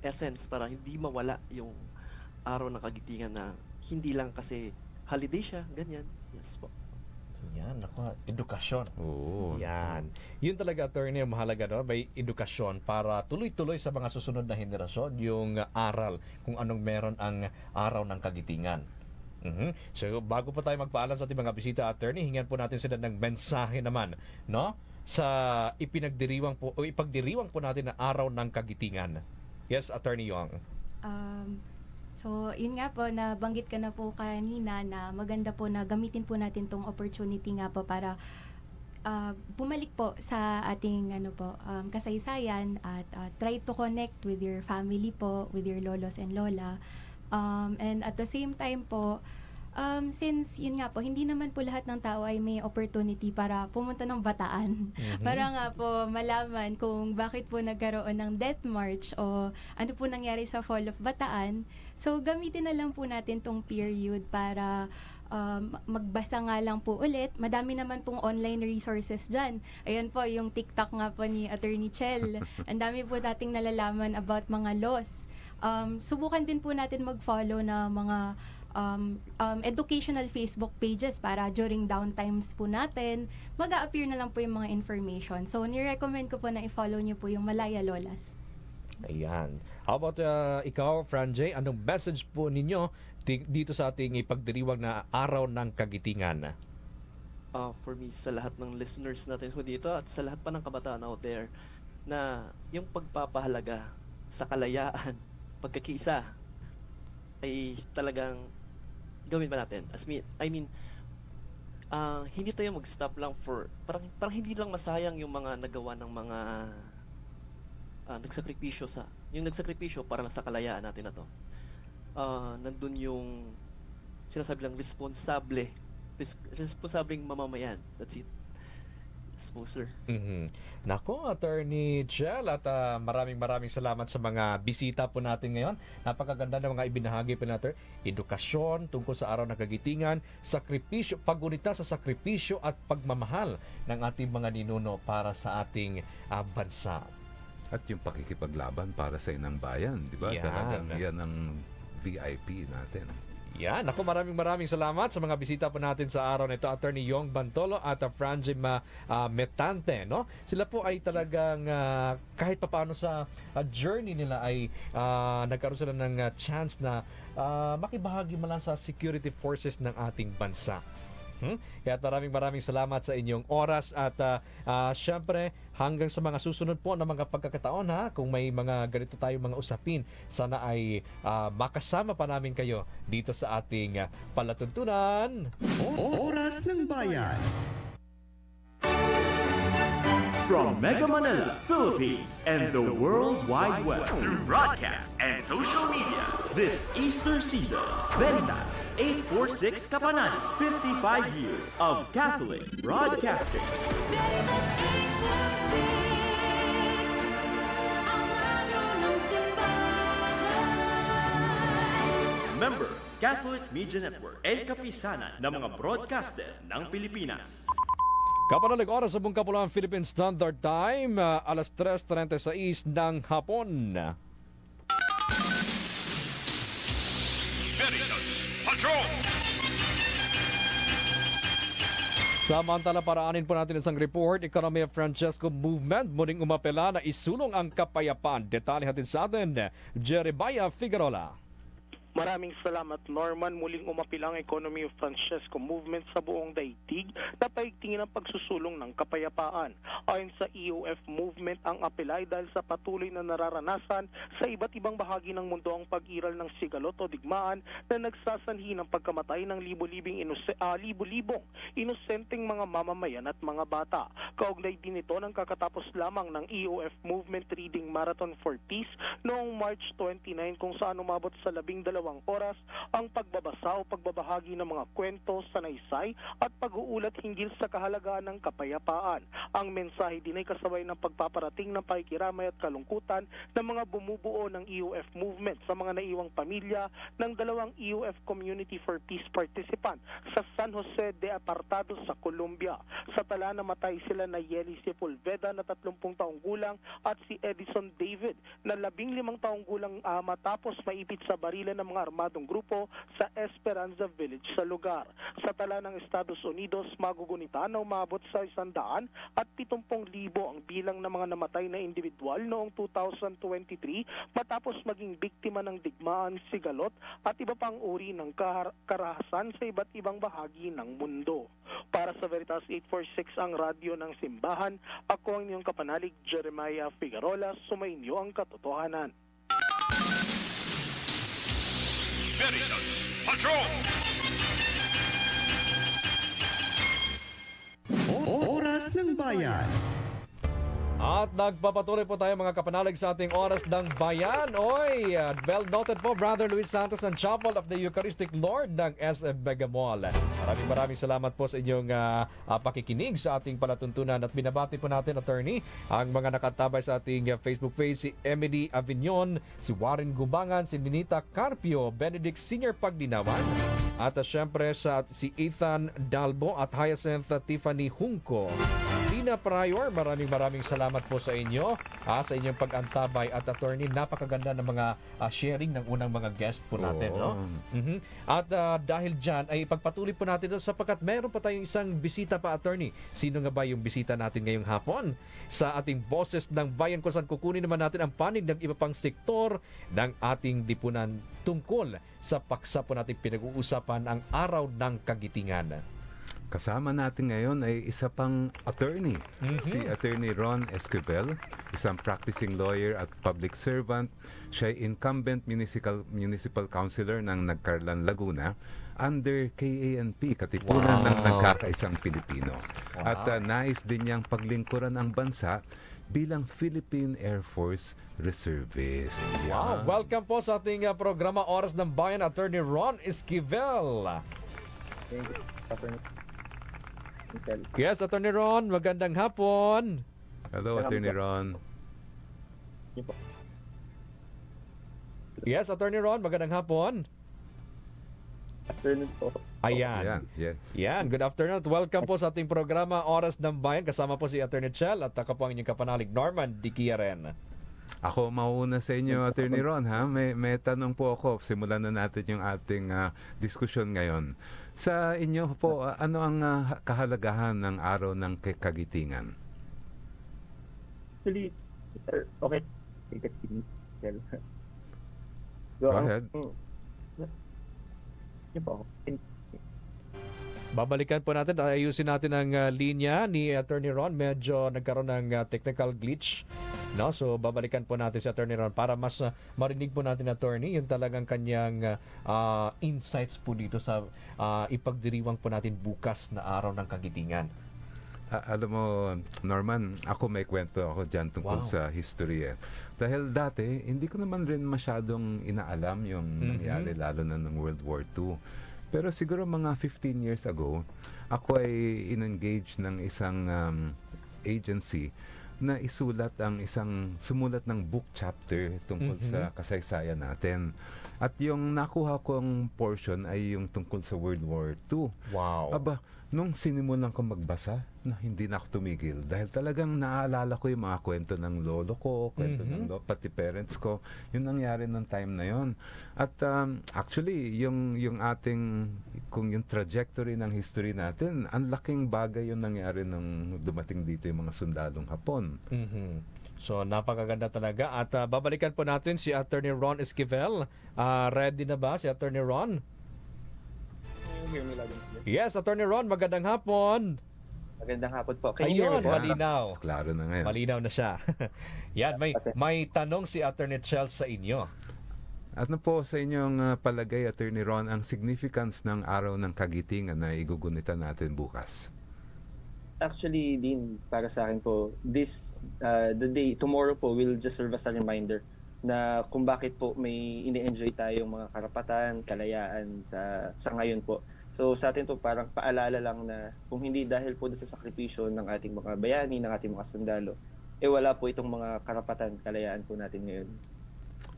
essence, para hindi mawala yung araw ng kagitingan na hindi lang kasi holiday siya, ganyan. Yes po. Yan, ako, edukasyon. Oo. Yan. Yun talaga, attorney, ang mahalaga, no? May edukasyon para tuloy-tuloy sa mga susunod na henerasyon yung aral kung anong meron ang araw ng kagitingan. So, bago pa tayo magpaalam sa ating mga bisita, attorney, hingan po natin sila ng mensahe naman, no? Sa ipagdiriwang po natin na araw ng kagitingan. Yes, Attorney Yong. So, yun nga po, nabanggit ka na po kanina na maganda po na gamitin po natin tong opportunity nga po para bumalik po sa ating kasaysayan at try to connect with your family po, with your lolos and lola. And at the same time po, since yun nga po, hindi naman po lahat ng tao ay may opportunity para pumunta ng Bataan. Para nga po malaman kung bakit po nagkaroon ng Death March o ano po nangyari sa Fall of Bataan. So gamitin na lang po natin tong period para magbasa nga lang po ulit. Madami naman pong online resources dyan. Ayan po, yung TikTok nga po ni Attorney Chel. Ang dami po dating nalalaman about mga laws. Subukan din po natin mag-follow na mga educational Facebook pages para during downtimes po natin, mag-a-appear na lang po yung mga information. So, ni-recommend ko po na i-follow nyo po yung Malaya Lolas. Ayan. How about ikaw, Franjay? Anong message po ninyo dito sa ating ipagdiriwang na araw ng kagitingan? For me, sa lahat ng listeners natin ho dito at sa lahat pa ng kabataan out there, na yung pagpapahalaga sa kalayaan, pagkakiisa, ay talagang gawin pa natin. Hindi tayo mag-stop lang for, parang hindi lang masayang yung mga nagawa ng mga nagsakripisyo para lang sa kalayaan natin na to. Nandun yung sinasabi lang responsableng mamamayan. That's it. Sponsor. Nako, Attorney Chel, at maraming salamat sa mga bisita po natin ngayon. Napakaganda ng mga ibinahagi po natin. Edukasyon tungkol sa araw ng kagitingan, sakripisyo, paggunita sa sakripisyo at pagmamahal ng ating mga ninuno para sa ating bansa. At yung pakikipaglaban para sa inang bayan, di ba? Yan. Talagang yan ang VIP natin. Yan. Ako, maraming salamat sa mga bisita po natin sa araw na ito, Attorney Yong Bantolo at Franjay Metante, no? Sila po ay talagang kahit papaano sa journey nila ay nagkaroon sila ng chance na makibahagi man lang sa security forces ng ating bansa. Kaya maraming salamat sa inyong oras at syempre hanggang sa mga susunod po na mga pagkakataon, kung may mga ganito tayong mga usapin, sana ay makasama pa namin kayo dito sa ating palatuntunan. Oras ng Bayan. From Mega Manila, Philippines, and the World Wide Web through broadcast and social media. This Easter season, Veritas 846 Kapanani, 55 years of Catholic broadcasting. Member, Catholic Media Network and kapisanan ng mga broadcaster ng Pilipinas. Kapanalig oras sa buong kapuluan Philippine Standard Time, alas 3:36 ng hapon. Veritas Patrol! Samantala, paraanin po natin isang report. Economy of Francesco Movement muling umapela na isulong ang kapayapaan. Detalye hatid sa atin, Jeremiah Figueroa. Maraming salamat, Norman. Muling umapilang Economy of Francesco Movement sa buong daigdig na paigtingin ang pagsusulong ng kapayapaan. Ayon sa EOF Movement, ang apela ay dahil sa patuloy na nararanasan sa iba't ibang bahagi ng mundo ang pag-iral ng sigalot o digmaan na nagsasanhi ng pagkamatay ng libo-libong inosenteng mga mamamayan at mga bata. Kaugnay din ito ng kakatapos lamang ng EOF Movement Reading Marathon for Peace noong March 29 kung saan umabot sa 12 oras ang pagbabasa o pagbabahagi ng mga kwento, sanaysay at pag-uulat hinggil sa kahalagaan ng kapayapaan. Ang mensahe din ay kasabay ng pagpaparating ng pakikiramay at kalungkutan ng mga bumubuo ng EOF movement sa mga naiwang pamilya ng 2 EOF Community for Peace participant sa San Jose de Apartado sa Colombia. Sa tala namatay sila na Yeli Sepulveda na 30 taong gulang at si Edison David na 15 taong gulang matapos maipit sa barilan ng mga armadong grupo sa Esperanza Village sa lugar. Sa tala ng Estados Unidos, magugunita na umabot sa 170,000 ang bilang ng mga namatay na individual noong 2023 matapos maging biktima ng digmaan, sigalot at iba pang uri ng karahasan sa iba't ibang bahagi ng mundo. Para sa Veritas 846 ang radyo ng simbahan, ako ang inyong kapanalig Jeremiah Figueroa, sumainyo ang katotohanan. Veritas Patrol! Oras ng Bayan. At nagpapatuloy po tayo mga kapanalig sa ating oras ng bayan. Oy, well noted po Brother Luis Santos ng Chapel of the Eucharistic Lord ng SM Mega Mall. Maraming salamat po sa inyong pakikinig sa ating palatuntunan at binabati po natin, attorney, ang mga nakatabay sa ating Facebook page, si Emily Avignon, si Warren Gubangan, si Ninita Carpio, Benedict Senior Paglinawan, at syempre si Ethan Dalbo at Hyacinth Tiffany Hunco. Tina Prior, maraming salamat po sa inyo, sa inyong pag-antabay at attorney. Napakaganda ng mga sharing ng unang mga guest po natin. No? At dahil dyan, ay ipagpatuloy po natin ito sapagkat meron pa tayong isang bisita pa, attorney. Sino nga ba yung bisita natin ngayong hapon? Sa ating Boses ng Bayan kung saan kukunin naman natin ang panig ng iba pang sektor ng ating lipunan tungkol sa paksa po natin pinag-uusapan ang Araw ng Kagitingan. Kasama natin ngayon ay isa pang attorney, si Attorney Ron Esquivel, isang practicing lawyer at public servant. Siya ay incumbent municipal councilor ng Nagcarlan, Laguna under KANP, Katipunan ng Nagkakaisang Pilipino. At nais din niyang paglingkuran ang bansa bilang Philippine Air Force Reservist. Wow! Welcome po sa ating programa Oras ng Bayan, Attorney Ron Esquivel. Thank you, Attorney. Yes, Attorney Ron, magandang hapon. Hello, Attorney Ron. Yes, Attorney Ron, magandang hapon. Afternoon po. Ayan. Yes. Yan, good afternoon at welcome po sa ating programa Oras ng Bayan. Kasama po si Attorney Chel at ako po ang inyong kapanalig Norman Diquia rin. Ako mauna sa inyo, Attorney Ron, ha? May tanong po ako. Simulan na natin yung ating diskusyon ngayon. Sa inyo po, ano ang kahalagahan ng Araw ng Kagitingan? Actually, okay. Go ahead. Yun po. Babalikan po natin, ayusin natin ang linya ni Attorney Ron. Medyo nagkaroon ng technical glitch. No? So babalikan po natin si Attorney Ron para mas marinig po natin, Attorney, yung talagang kanyang insights po dito sa ipagdiriwang po natin bukas na Araw ng Kagitingan. Alam mo, Norman, ako may kwento ako dyan tungkol Wow. sa history eh. Dahil dati, hindi ko naman rin masyadong inaalam yung nangyari lalo na ng World War II. Pero siguro mga 15 years ago, ako ay in-engage ng isang agency na sumulat ng book chapter tungkol sa kasaysayan natin. At yung nakuha kong portion ay yung tungkol sa World War II. Wow. Aba, nung sinimulan ko magbasa, hindi na ako tumigil. Dahil talagang naaalala ko yung mga kwento ng lolo ko, kwento ng pati parents ko. Yung nangyari ng time na yon. At actually, yung trajectory ng history natin, ang laking bagay yung nangyari nung dumating dito yung mga sundalong Hapon. So, napakaganda talaga. At babalikan po natin si Attorney Ron Esquivel. Ready na ba si Attorney Ron? Hear me loud and clear. Yes, Attorney Ron, magandang hapon. Magandang hapon po. Can you hear me Ayun, po? malinaw. Klaro na ngayon. Malinaw na siya. Yan, may tanong si Attorney Chels sa inyo. Ano po sa inyong palagay, Attorney Ron, ang significance ng Araw ng Kagitingan na igugunitan natin bukas? Actually, din para sa akin po, tomorrow po will just serve as a reminder na kung bakit po may ini-enjoy tayong mga karapatan, kalayaan sa ngayon po. So sa atin po parang paalala lang na kung hindi dahil po sa sakripisyo ng ating mga bayani, ng ating mga sundalo, wala po itong mga karapatan, kalayaan po natin ngayon.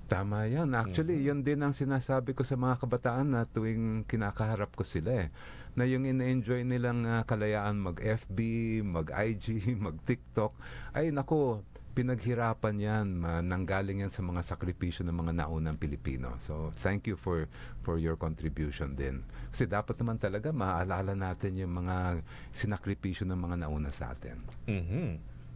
Tama yan. Actually, yun din ang sinasabi ko sa mga kabataan na tuwing kinakaharap ko sila eh. Na yung in-enjoy nilang kalayaan mag-FB, mag-IG, mag-TikTok, ay nako, pinaghirapan yan, nanggaling yan sa mga sakripisyo ng mga naunang Pilipino. So, thank you for your contribution din. Kasi dapat naman talaga maaalala natin yung mga sinakripisyo ng mga nauna sa atin.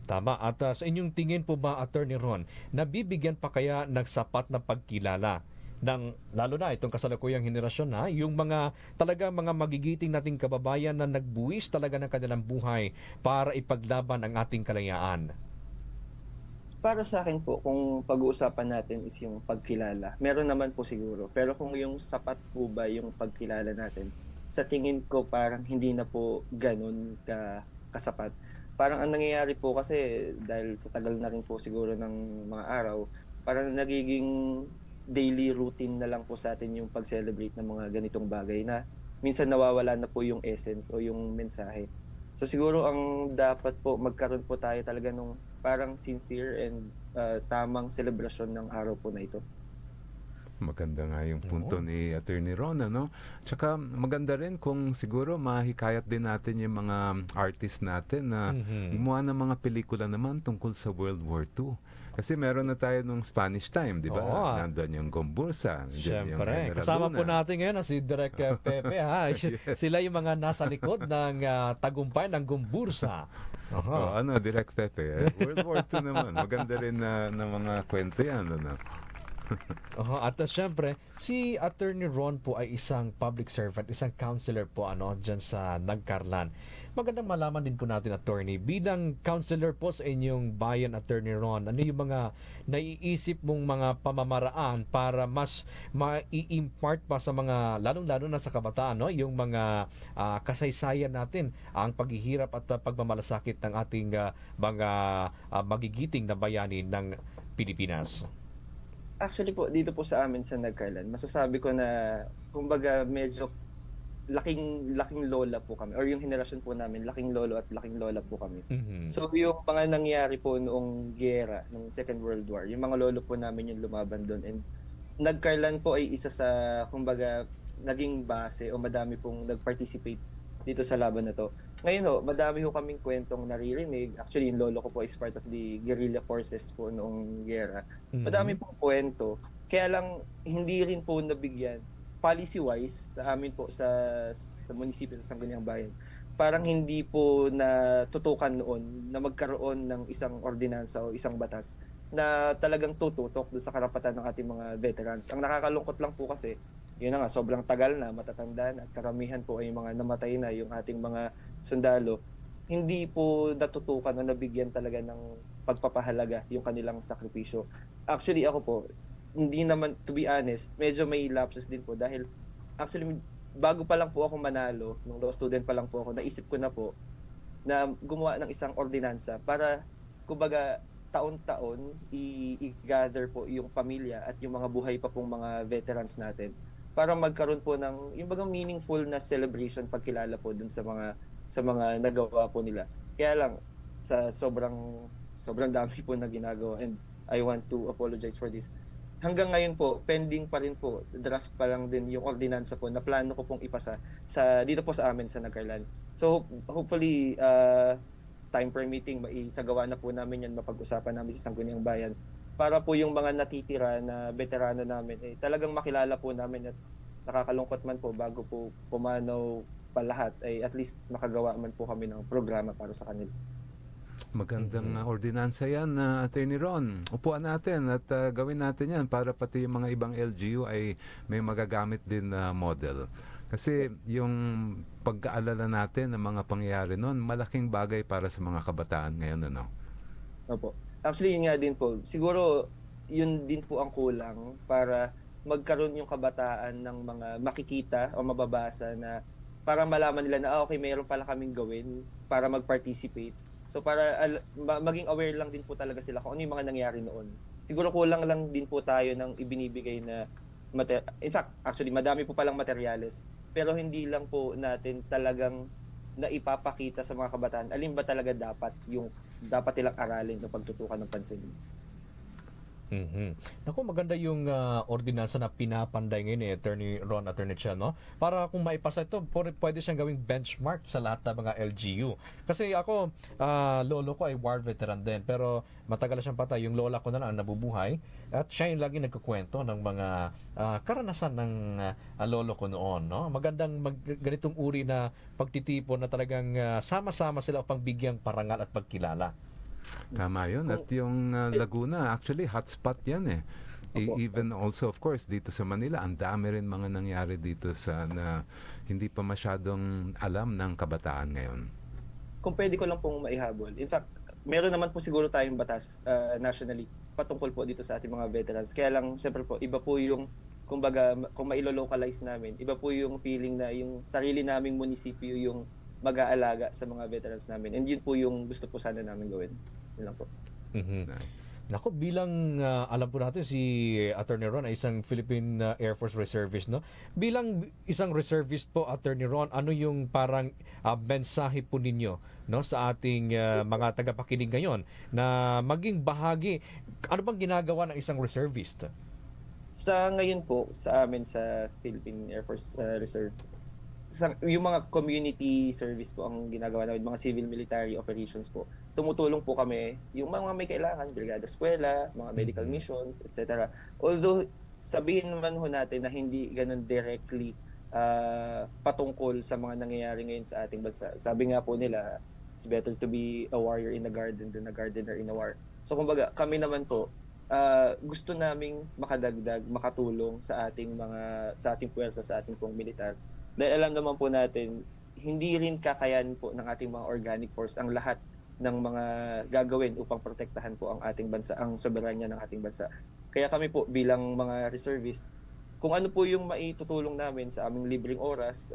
Tama. At sa inyong tingin po ba, Attorney Ron, nabibigyan pa kaya ng sapat na pagkilala ng, lalo na itong kasalukuyang henerasyon na, yung mga talaga mga magigiting nating kababayan na nagbuwis talaga ng kanilang buhay para ipaglaban ang ating kalayaan? Para sa akin po, kung pag-uusapan natin is yung pagkilala, meron naman po siguro. Pero kung yung sapat po ba yung pagkilala natin, sa tingin ko parang hindi na po ganun kasapat. Parang ang nangyayari po kasi dahil sa tagal na rin po siguro ng mga araw, parang nagiging daily routine na lang po sa atin yung pag-celebrate ng mga ganitong bagay na minsan nawawala na po yung essence o yung mensahe. So siguro ang dapat po, magkaroon po tayo talaga nung parang sincere and tamang celebration ng araw po na ito. Maganda nga yung punto ni Attorney Ron, ano? Tsaka maganda rin kung siguro mahikayat din natin yung mga artist natin na gumawa ng mga pelikula naman tungkol sa World War II. Kasi meron na tayo nung Spanish time, di ba? Oo. Nandun yung Gombursa, nandiyan yung Siyempre. General Kasama Luna. po natin ngayon si Direk Pepe. Ha? Yes. Sila yung mga nasa likod ng tagumpay ng Gumbursa. Direct Pepe. World War II naman. Maganda rin na mga kwento yan, ano? At syempre, si Attorney Ron po ay isang public servant, isang counselor po dyan sa Nagkarlan. Magandang malaman din po natin, Attorney, bilang counselor po sa inyong bayan, Attorney Ron, ano yung mga naiisip mong mga pamamaraan para mas ma-i-impart pa sa mga, lalong-lalo na sa kabataan, no? Yung mga kasaysayan natin, ang paghihirap at pagmamalasakit ng ating mga magigiting na bayani ng Pilipinas. Actually po, dito po sa amin sa Nagkarlan, masasabi ko na, kumbaga medyo laking lola po kami. Or yung henerasyon po namin, laking lolo at laking lola po kami. So yung mga nangyari po noong giyera, noong Second World War, yung mga lolo po namin yung lumaban doon. And Nagkarlan po ay isa sa, kumbaga, naging base o madami pong nag-participate dito sa laban na to. Ngayon madami ho kaming kwentong naririnig. Actually, yung lolo ko po is part of the guerrilla forces po noong giyera. Madami pong kwento. Kaya lang, hindi rin po nabigyan. Policy-wise, sa amin po sa munisipyo sa Sangguniang Bayan, parang hindi po natutukan noon na magkaroon ng isang ordinansa o isang batas na talagang tututok doon sa karapatan ng ating mga veterans. Ang nakakalungkot lang po kasi, yun na nga, sobrang tagal na, matatanda na, at karamihan po ay mga namatay na yung ating mga sundalo. Hindi po natutukan o nabigyan talaga ng pagpapahalaga yung kanilang sakripisyo. Actually, ako po, hindi naman, to be honest, medyo may lapses din po dahil actually, bago pa lang po ako manalo, nung law student pa lang po ako, naisip ko na po na gumawa ng isang ordinansa para kumbaga taon-taon i-gather po yung pamilya at yung mga buhay pa pong mga veterans natin para magkaroon po ng yung bagang meaningful na celebration pagkilala po dun sa mga nagawa po nila. Kaya lang sa sobrang dami po na ginagawa, and I want to apologize for this. Hanggang ngayon po, pending pa rin po, draft pa lang din yung ordinansa po na plano ko pong ipasa dito po sa amin sa Nagcarlan. So hopefully time permitting, maisagawa na po namin yan, mapag-usapan namin sa Sangguniang Bayan para po yung mga natitira na veterano namin talagang makilala po namin, at nakakalungkot man po bago po pumanaw pa lahat at least makagawa man po kami ng programa para sa kanila. Magandang ordinansa yan, Attorney Ron. Upuan natin at gawin natin yan para pati yung mga ibang LGU ay may magagamit din na model. Kasi yung pagkaalala natin ng mga pangyayari noon, malaking bagay para sa mga kabataan ngayon, ano? Opo. Actually, yun nga din po. Siguro, yun din po ang kulang para magkaroon yung kabataan ng mga makikita o mababasa na para malaman nila na okay, mayroon pala kaming gawin para mag-participate. So para maging aware lang din po talaga sila kung ano yung mga nangyari noon. Siguro kulang lang din po tayo ng ibinibigay na in fact, actually madami po palang materyales, pero hindi lang po natin talagang naipapakita sa mga kabataan alin ba talaga dapat nilang aralin o pagtutukan ng pansin. Naku, maganda yung ordinansa na pinapanday ngayon Attorney Ron, Attorney Chel, no? Para kung maipasa ito, pwede siyang gawing benchmark sa lahat ng mga LGU. Kasi ako, lolo ko ay war veteran din, pero matagal na siyang patay. Yung lola ko na lang nabubuhay, at siya yung lagi nagkukwento ng mga karanasan ng lolo ko noon, no? Magandang ganitong uri na pagtitipon na talagang sama-sama sila upang bigyang parangal at pagkilala. Tama yun. At yung Laguna, actually hotspot yan eh. Even also of course dito sa Manila, ang dami rin mga nangyari dito na hindi pa masyadong alam ng kabataan ngayon. Kung pwede ko lang pong maihabol. In fact, meron naman po siguro tayong batas nationally patungkol po dito sa ating mga veterans. Kaya lang, siyempre po, iba po yung, kumbaga, kung mailo-localize namin, iba po yung feeling na yung sarili naming munisipyo yung mag-aalaga sa mga veterans namin. And yun po yung gusto po sana namin gawin. Yun lang po. Nako, bilang alam po natin si Attorney Ron ay isang Philippine Air Force Reservist, no? Bilang isang reservist po, Attorney Ron, ano yung parang mensahe po ninyo, no, sa ating mga tagapakinig ngayon na maging bahagi? Ano bang ginagawa ng isang reservist? Sa ngayon po, sa amin sa Philippine Air Force Reserve, yung mga community service po ang ginagawa namin, mga civil military operations po. Tumutulong po kami, yung mga may kailangan, brigada eskwela, mga medical missions, etc. Although, sabihin naman ho natin na hindi ganun directly patungkol sa mga nangyayari ngayon sa ating bansa. Sabi nga po nila, it's better to be a warrior in a garden than a gardener in a war. So kumbaga, kami naman po, gusto naming makadagdag, makatulong sa ating puwersa, sa ating pong militar. Dahil alam naman po natin, hindi rin kakayan po ng ating mga organic force ang lahat ng mga gagawin upang protektahan po ang ating bansa, ang soberanya ng ating bansa. Kaya kami po bilang mga reservist, kung ano po yung maitutulong namin sa aming libreng oras,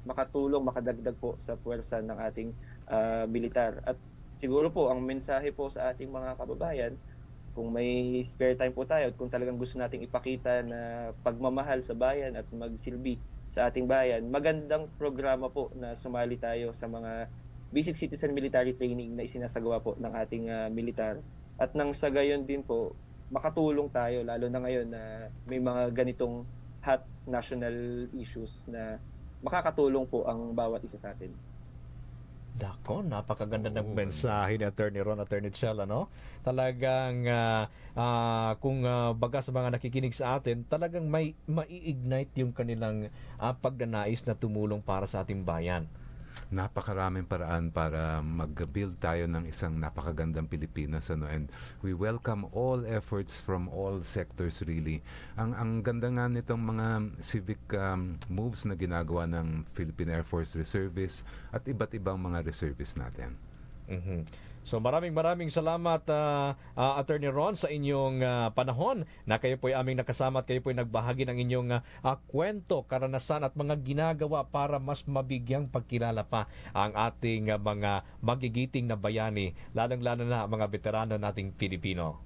makatulong, makadagdag po sa puwersa ng ating militar. At siguro po, ang mensahe po sa ating mga kababayan, kung may spare time po tayo at kung talagang gusto nating ipakita na pagmamahal sa bayan at magsilbi sa ating bayan, magandang programa po na sumali tayo sa mga basic citizen military training na isinasagawa po ng ating militar. At nang sa gayon din po, makatulong tayo, lalo na ngayon na may mga ganitong hot national issues na makakatulong po ang bawat isa sa atin. Dako, napakaganda ng mensahe ni Attorney Ron, Attorney Chel, ano? Talagang kung baga sa mga nakikinig sa atin, talagang mai-ignite yung kanilang pagnanais na tumulong para sa ating bayan. Napakaraming paraan para mag-build tayo ng isang napakagandang Pilipinas, ano, and we welcome all efforts from all sectors really. Ang ganda nga nitong mga civic moves na ginagawa ng Philippine Air Force Reservice at iba't ibang mga reservists natin. So maraming salamat Attorney Ron sa inyong panahon na kayo po ay aming nakasama at kayo po ay nagbahagi ng inyong kwento, karanasan at mga ginagawa para mas mabigyang pagkilala pa ang ating mga magigiting na bayani, lalong-lalo na mga veterano nating Pilipino.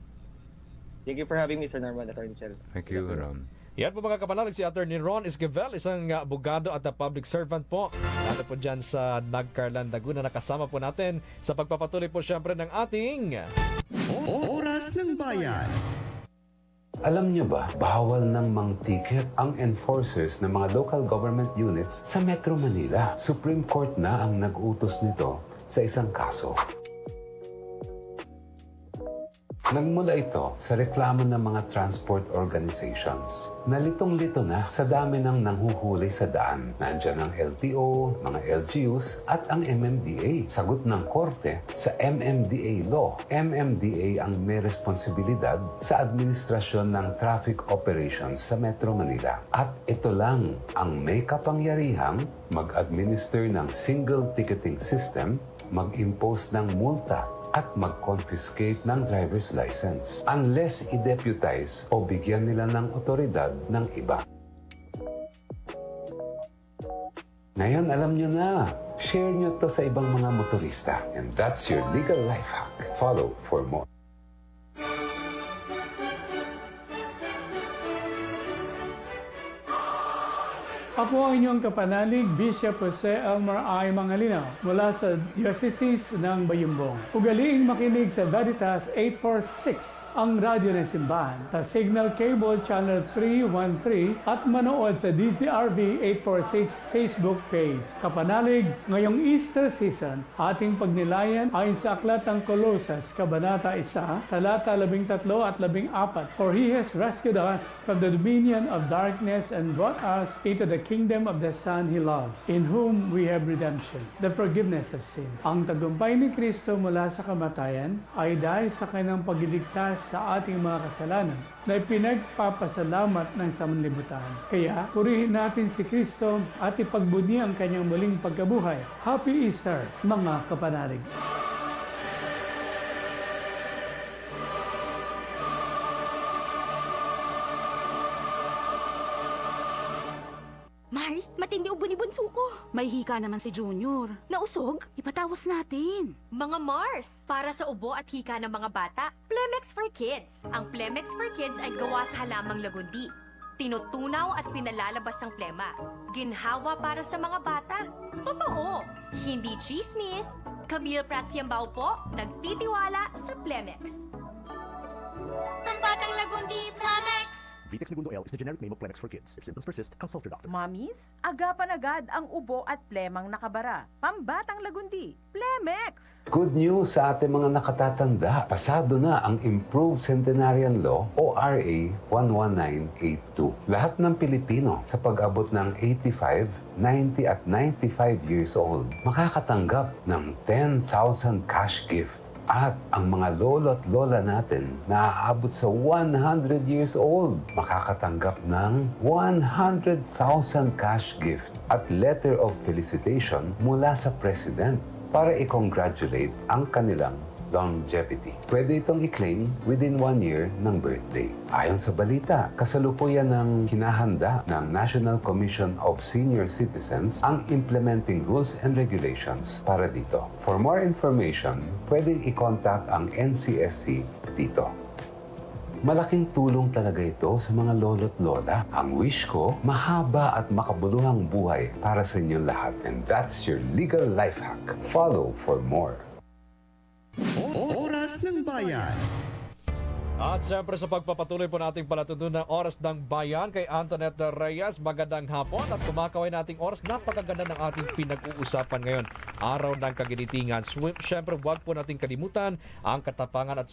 Thank you for having me, Sir Norman, Attorney Chel. Thank you, Ron. Yan po mga kapanalig, si Attorney Ron Esquivel, isang abogado at public servant po. Lalo po dyan sa Nagcarlan, Laguna. Nakasama po natin sa pagpapatuloy po syempre ng ating Oras ng Bayan. Alam niyo ba, bawal ng mang-ticket ang enforcers ng mga local government units sa Metro Manila. Supreme Court na ang nag-utos nito sa isang kaso. Nagmula ito sa reklamo ng mga transport organizations. Nalitong-lito na sa dami ng nanghuhuli sa daan. Nandiyan ang LTO, mga LGUs at ang MMDA. Sagot ng korte sa MMDA law. MMDA ang may responsibilidad sa administrasyon ng traffic operations sa Metro Manila. At ito lang ang may kapangyarihang mag-administer ng single ticketing system, mag-impose ng multa at mag-confiscate ng driver's license unless i-deputize o bigyan nila ng otoridad ng iba. Ngayon, alam nyo na. Share nyo to sa ibang mga motorista. And that's your legal life hack. Follow for more. Ako ang inyong kapanalig, Bishop Jose Elmer I. Mangalinaw mula sa Diocese ng Bayumbong. Ugaliing makinig sa Veritas 846, ang radyo ng simbahan, sa Signal Cable Channel 313 at manood sa DZRV 846 Facebook page. Kapanalig, ngayong Easter season, ating pagnilayan ayon sa Aklat ng Colossus, Kabanata 1, talata 13 at 14. For He has rescued us from the dominion of darkness and brought us into the kingdom of the Son He loves, in whom we have redemption, the forgiveness of sins. Ang tagumpay ni Kristo mula sa kamatayan ay dahil sa kanyang pagliligtas sa ating mga kasalanan na ipinagpapasalamat ng sanlibutan. Kaya, purihin natin si Kristo at ipagbunyi ang kanyang muling pagkabuhay. Happy Easter, mga kapanalig! Mars, matindi ubo ni bunso ko. May hika naman si Junior. Nausog? Ipatawas natin. Mga Mars, para sa ubo at hika ng mga bata, Plemex for Kids. Ang Plemex for Kids ay gawa sa halamang lagundi. Tinutunaw at pinalalabas ang plema. Ginhawa para sa mga bata. Totoo, hindi chismis. Camille Pratsiambao po, nagtitiwala sa Plemex. Ang batang lagundi, Plemex! Vitex Segundo L is the generic name of Plemex for kids. If symptoms persist, consult your doctor. Mommies, agapan agad ang ubo at plemang nakabara. Pambatang lagundi, Plemex! Good news sa ating mga nakatatanda. Pasado na ang Improved Centenarian Law o RA 11982. Lahat ng Pilipino sa pag-abot ng 85, 90 at 95 years old makakatanggap ng 10,000 cash gift. At ang mga lolo at lola natin na aabot sa 100 years old, makakatanggap ng 100,000 cash gift at letter of felicitation mula sa President para i-congratulate ang kanilang longevity. Pwede itong i-claim within 1 year ng birthday. Ayon sa balita, kasalukuyan ng hinahanda ng National Commission of Senior Citizens ang implementing rules and regulations para dito. For more information, pwedeng i-contact ang NCSC dito. Malaking tulong talaga ito sa mga lolo't lola. Ang wish ko, mahaba at makabuluhang buhay para sa inyong lahat. And that's your legal life hack. Follow for more. Oras ng Bayan. At siyempre sa pagpapatuloy po nating palatuntunan ng Oras ng Bayan kay Antoinette Reyes, magandang hapon at kumakaway nating oras. Napakaganda ng ating pinag-uusapan ngayon, araw ng kaginitingan. Siyempre huwag po nating kalimutan ang katapangan at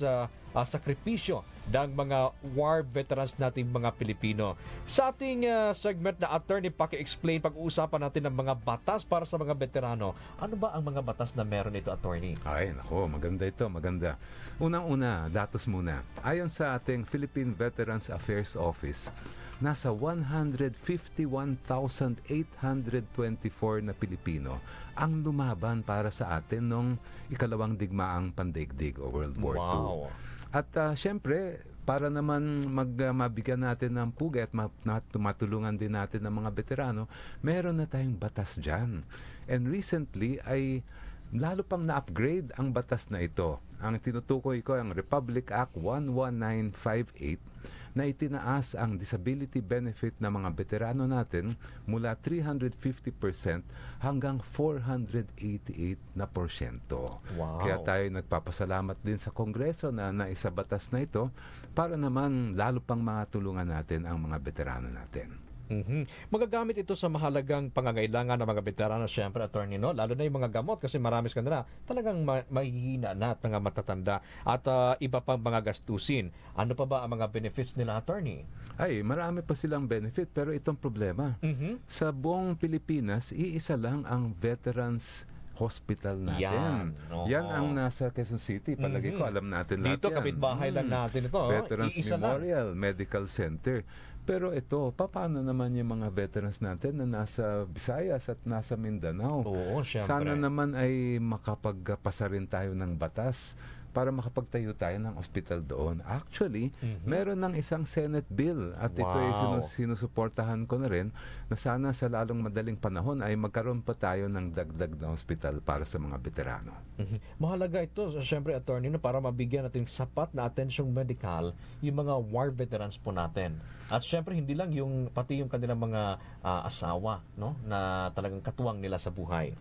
sakripisyo ng mga war veterans nating mga Pilipino. Sa ating segment na attorney, paki-explain, pag-uusapan natin ng mga batas para sa mga veterano. Ano ba ang mga batas na meron ito, attorney? Ay, nako, maganda ito, maganda. Unang-una, datos muna. Ayon sa ating Philippine Veterans Affairs Office, nasa 151,824 na Pilipino ang lumaban para sa atin nung ikalawang digmaang pandaigdig o World War II. Wow. At syempre, para naman mabigyan natin ng pugay at matulungan din natin ng mga veterano, meron na tayong batas dyan. And recently ay lalo pang na-upgrade ang batas na ito. Ang tinutukoy ko ang Republic Act 11958 na itinaas ang disability benefit ng mga veterano natin mula 350% hanggang 488%. Wow. Kaya tayo nagpapasalamat din sa Kongreso na naisabatas na ito para naman lalo pang matulungan natin ang mga veterano natin. Magagamit ito sa mahalagang pangangailangan ng mga veterano, syempre, attorney, no? Lalo na yung mga gamot kasi marami sa kanila talagang mahihina na at mga matatanda at iba pang mga gastusin. Ano pa ba ang mga benefits nila, attorney? Ay, marami pa silang benefit pero itong problema. Sa buong Pilipinas, iisa lang ang Veterans Hospital natin. Yan ang nasa Quezon City. Palagi ko, alam natin lahat dito, yan. kapitbahay lang natin ito. Veterans Iisa Memorial Medical Center. Pero ito, paano naman yung mga veterans natin na nasa Visayas at nasa Mindanao? Oo, syempre. Sana naman ay makapagpasa rin tayo ng batas para makapagtayo tayo ng ospital doon. Actually, meron ng isang Senate bill at ito ay sinusuportahan ko na rin na sana sa lalong madaling panahon ay magkaroon pa tayo ng dagdag na ospital para sa mga veterano. Mahalaga ito, syempre, attorney, no, para mabigyan natin sapat na atensyong medical yung mga war veterans po natin. At syempre, hindi lang pati yung kanilang mga asawa, no, na talagang katuwang nila sa buhay.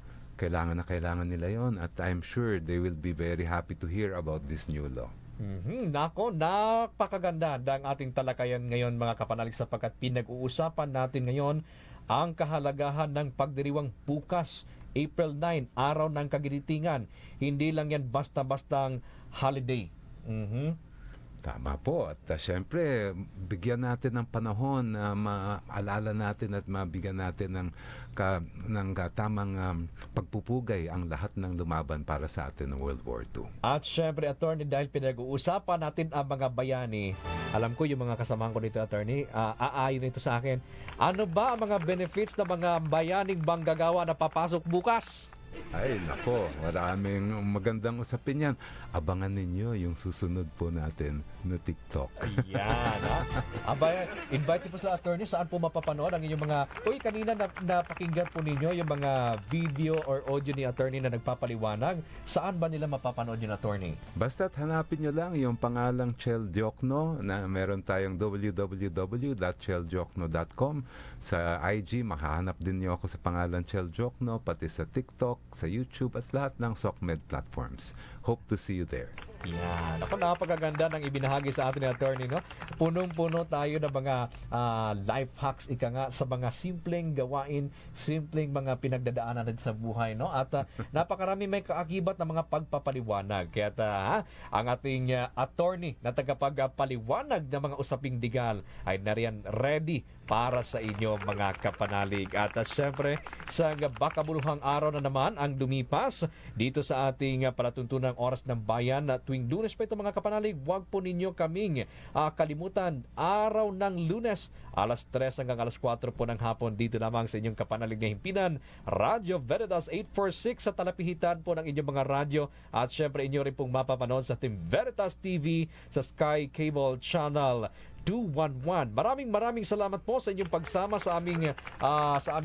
Kailangan nila yon at I'm sure they will be very happy to hear about this new law. Nako, napakaganda ang ating talakayan ngayon, mga kapanalig, sapagkat pinag-uusapan natin ngayon ang kahalagahan ng pagdiriwang bukas, April 9, araw ng kagitingan. Hindi lang yan basta-bastang holiday. Tama po. At syempre, bigyan natin ng panahon na maalala natin at mabigyan natin ng tamang pagpupugay ang lahat ng lumaban para sa atin ng World War II. At syempre, attorney, dahil pinag-uusapan natin ang mga bayani, alam ko yung mga kasamahan ko dito, attorney, aayon ito sa akin. Ano ba ang mga benefits ng mga bayaning manggagawa na papasok bukas? Ay, nako, maraming magandang usapin yan. Abangan ninyo yung susunod po natin na TikTok. Ayan, ha? Abay, invite po sila, attorney, saan po mapapanood ang inyong mga... Uy, kanina napakinggan po ninyo yung mga video or audio ni attorney na nagpapaliwanag. Saan ba nila mapapanood yung attorney? Basta't hanapin nyo lang yung pangalang Chel Diokno na meron tayong www.cheldiokno.com. Sa IG, makahanap din nyo ako sa pangalan Chel Diokno, pati sa TikTok, sa YouTube at lahat ng SOCMED platforms. Hope to see you there. Yan. Ako, napakaganda ng ibinahagi sa atin ni attorney, no? Punong-puno tayo ng mga life hacks, ika nga, sa mga simpleng gawain, simpleng mga pinagdadaanan natin sa buhay, no? At napakarami may kaakibat ng mga pagpapaliwanag. Kaya ang ating attorney na tagapagpaliwanag ng mga usaping legal ay nariyan ready para sa inyo, mga kapanalig. At syempre, sa bakabuluhang araw na naman ang dumipas dito sa ating palatuntunang oras ng bayan na tuwing Lunes pa ito, mga kapanalig, huwag po ninyo kaming kalimutan. Araw ng Lunes, alas 3 hanggang alas 4 po ng hapon, dito lamang sa inyong kapanalig na himpinan, Radyo Veritas 846 sa talapihitan po ng inyong mga radyo. At syempre, inyo rin pong mapapanood sa Team Veritas TV sa Sky Cable Channel 211. Maraming salamat po sa inyong pagsama sa aming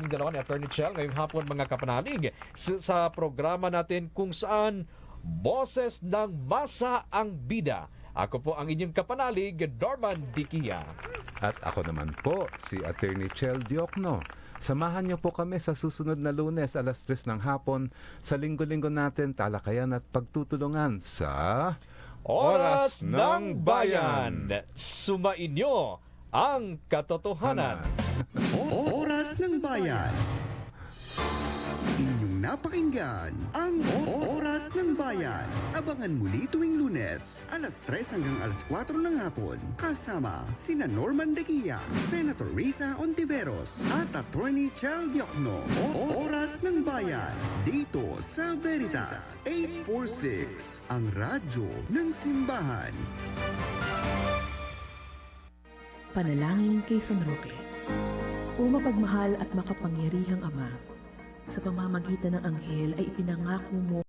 dalawa ni Attorney Chel ngayong hapon, mga kapanalig, sa programa natin kung saan Boses ng Masa ang Bida. Ako po ang inyong kapanalig, Norman Dikia. At ako naman po, si Attorney Chel Diokno. Samahan niyo po kami sa susunod na Lunes, alas 3 ng hapon, sa linggo-linggo natin talakayan at pagtutulungan sa Oras ng Bayan. Sumainyo ang katotohanan. Oras ng Bayan. Inyong napakinggan ang Oras ng Bayan. Abangan muli tuwing Lunes, alas 3 hanggang alas 4 ng hapon. Kasama sina Norman Deguia, Senator Risa Ontiveros, at Attorney Chel Diokno. Oras ng Bayan, dito sa Veritas 846, ang radyo ng simbahan. Panalangin kay San Roque. O mapagmahal at makapangyarihang Ama, sa pamamagitan ng anghel ay ipinangako mo